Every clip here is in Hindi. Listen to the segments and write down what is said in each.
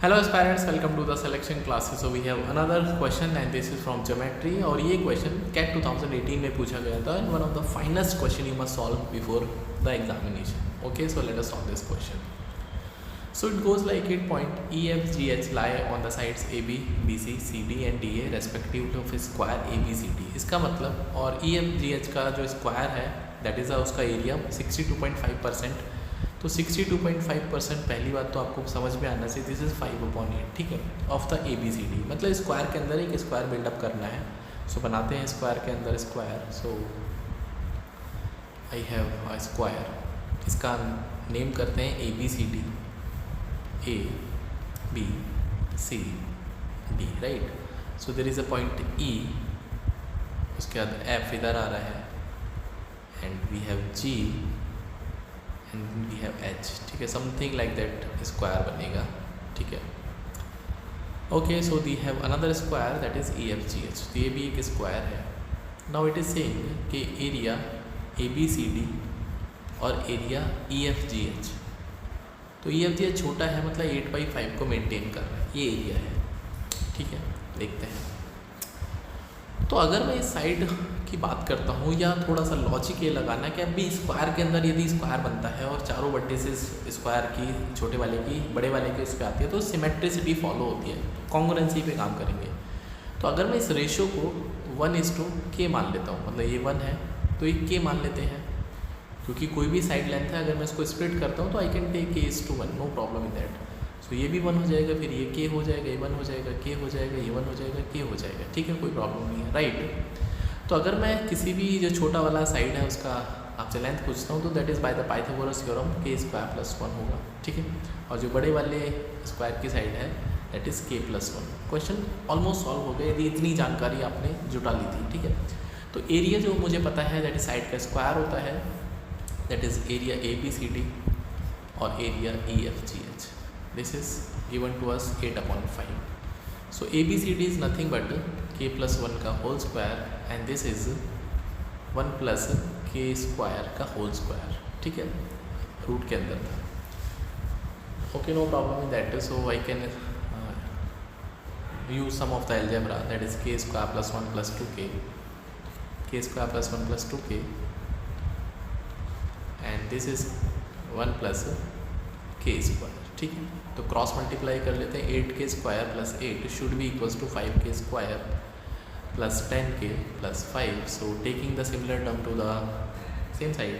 Hello aspirants, welcome to the selection classes. So we have another question and this is from geometry. और ये क्वेश्चन कैट 2018 में पूछा गया था and one of the finest question you must solve before the examination. Okay, so let us solve this question. So it goes like it. Point E, F, G, H lie on the sides AB, BC, CD and DA respectively of square ABCD. इसका मतलब, और E, F, G, H का जो स्क्वायर है दैट इज़ उसका एरिया 62.5%. तो 62.5% पहली बात तो आपको समझ में आना चाहिए, दिस इज़ 5/8, ठीक है, ऑफ द ABCD. मतलब स्क्वायर के अंदर एक स्क्वायर बिल्डअप करना है. सो बनाते हैं स्क्वायर के अंदर square. So I have a square, इसका नेम करते हैं ABCD. A, B, C, D, right. So there is a point E, उसके बाद F इधर आ रहा है and we have G and we have H, ठीक है. समथिंग लाइक दैट स्क्वायर बनेगा, ठीक है. Okay, so we have another square that is EFGH. तो ये भी एक स्क्वायर है. नाउ इट इज़ सेइंग कि एरिया ABCD और एरिया EFGH. तो EFGH छोटा है, मतलब 8/5 को मेंटेन कर रहा है, ये एरिया है, ठीक है. देखते हैं. तो अगर मैं इस साइड की बात करता हूँ, या थोड़ा सा लॉजिक ये लगाना कि अभी स्क्वायर के अंदर यदि स्क्वायर बनता है और चारों वर्टिसेस स्क्वायर की, छोटे वाले की बड़े वाले की उस पर आती है, तो सिमेट्रिसिटी फॉलो होती है, कॉन्ग्रुएंसी पे काम करेंगे. तो अगर मैं इस रेशो को 1:k मान लेता हूँ, मतलब ये 1 है तो ये k मान लेते हैं, क्योंकि कोई भी साइड लेंथ है, अगर मैं इसको स्प्लिट करता हूँ तो I can take k:1, no problem in that. So ये भी 1 हो जाएगा, फिर ये k हो जाएगा, ये 1 हो जाएगा, k हो जाएगा, ये 1 हो जाएगा, k हो जाएगा, ठीक है, कोई प्रॉब्लम नहीं है, राइट. तो अगर मैं किसी भी जो छोटा वाला साइड है उसका आपसे लेंथ पूछता हूँ, तो that is by the Pythagoras theorem k² + 1 होगा, ठीक है. और जो बड़े वाले स्क्वायर की साइड है that is k+1. Question almost solve हो गया यदि इतनी जानकारी आपने जुटा ली थी, ठीक है. तो एरिया जो मुझे पता है दैट इज साइड का स्क्वायर होता है, दैट इज़ एरिया ABCD और area EFGH. This is given to us 8/5. So ABCD is nothing but k+1 का whole square and this is 1 + k² का होल स्क्वायर, ठीक है, रूट के अंदर था. Okay, no problem in that. So I can use some of the algebra that is k² + 1 + 2k, k² + 1 + 2k and this is 1 + k², ठीक है. तो क्रॉस मल्टीप्लाई कर लेते हैं. 8k² + 8 should be equals to 5k² + 10k + 5. So taking the similar term to the same side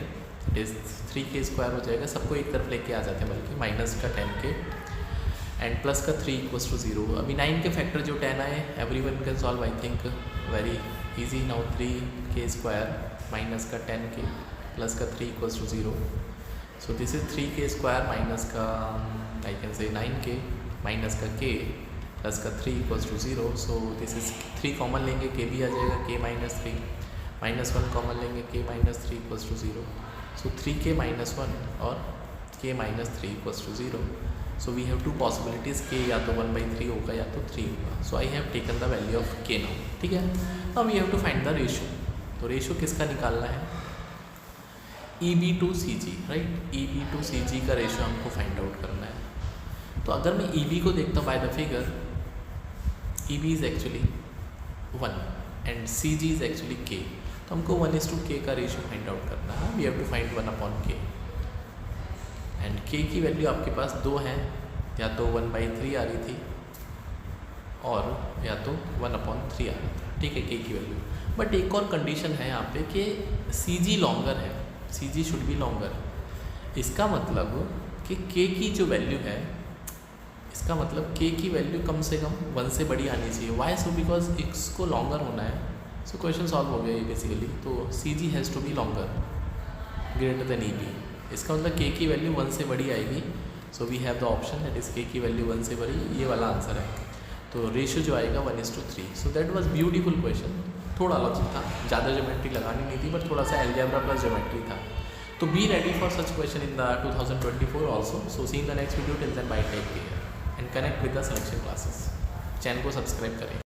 it is 3k² हो जाएगा. सबको एक तरफ लेके आ जाते हैं, बल्कि माइनस का 10k एंड प्लस का 3 = 0. अभी 9 के फैक्टर जो 10 आए, every one can solve, I think very easy. Now 3k² minus का 10k प्लस का 3 = 0. So this is 3k² minus का I can say 9k minus का k प्लस का 3 = 0. सो दिस इज 3 कॉमन लेंगे, k भी आ जाएगा, k-3 -1 कॉमन लेंगे, k-3 = 0. सो 3k - 1 और k-3 = 0. So we have two possibilities, k या तो 1/3 होगा या तो 3 होगा. So I have taken the value of k now, ठीक है. Now we have to find the ratio. तो रेशो किसका निकालना है? EB/CG, right. EB/CG का रेशो हमको फाइंड आउट करना है. तो अगर मैं EB को देखता हूँ by the figure, EB is actually 1 and CG is actually k. तो हमको 1:k का रेशो फाइंड आउट करना है. We have to find 1/k and k की वैल्यू आपके पास 2 हैं, या तो 1/3 आ रही थी और या तो 1/3 आ रहा था, ठीक है, k की वैल्यू. बट एक और कंडीशन है यहाँ पे कि CG लॉन्गर है, CG शुड बी लॉन्गर. इसका मतलब कि k की जो वैल्यू है, इसका मतलब k की वैल्यू कम से कम 1 से बड़ी आनी चाहिए. वाई? सो बिकॉज इसको लॉन्गर होना है. सो क्वेश्चन सॉल्व हो गया ये बेसिकली. तो CG has to be longer greater than EB. इसका मतलब k की वैल्यू 1 से बड़ी आएगी. So we have the option that is k की वैल्यू 1 से बड़ी, ये वाला आंसर है. तो रेशियो जो आएगा 1:3. So that was beautiful question. थोड़ा लॉजिक था, ज़्यादा ज्योमेट्री लगानी नहीं थी, बट थोड़ा सा एल्जेब्रा प्लस ज्योमेट्री था. तो be ready for such question in the 2024 also. So see in the next video. Till then bye, take care and connect with the selection classes. Channel को सब्सक्राइब करें.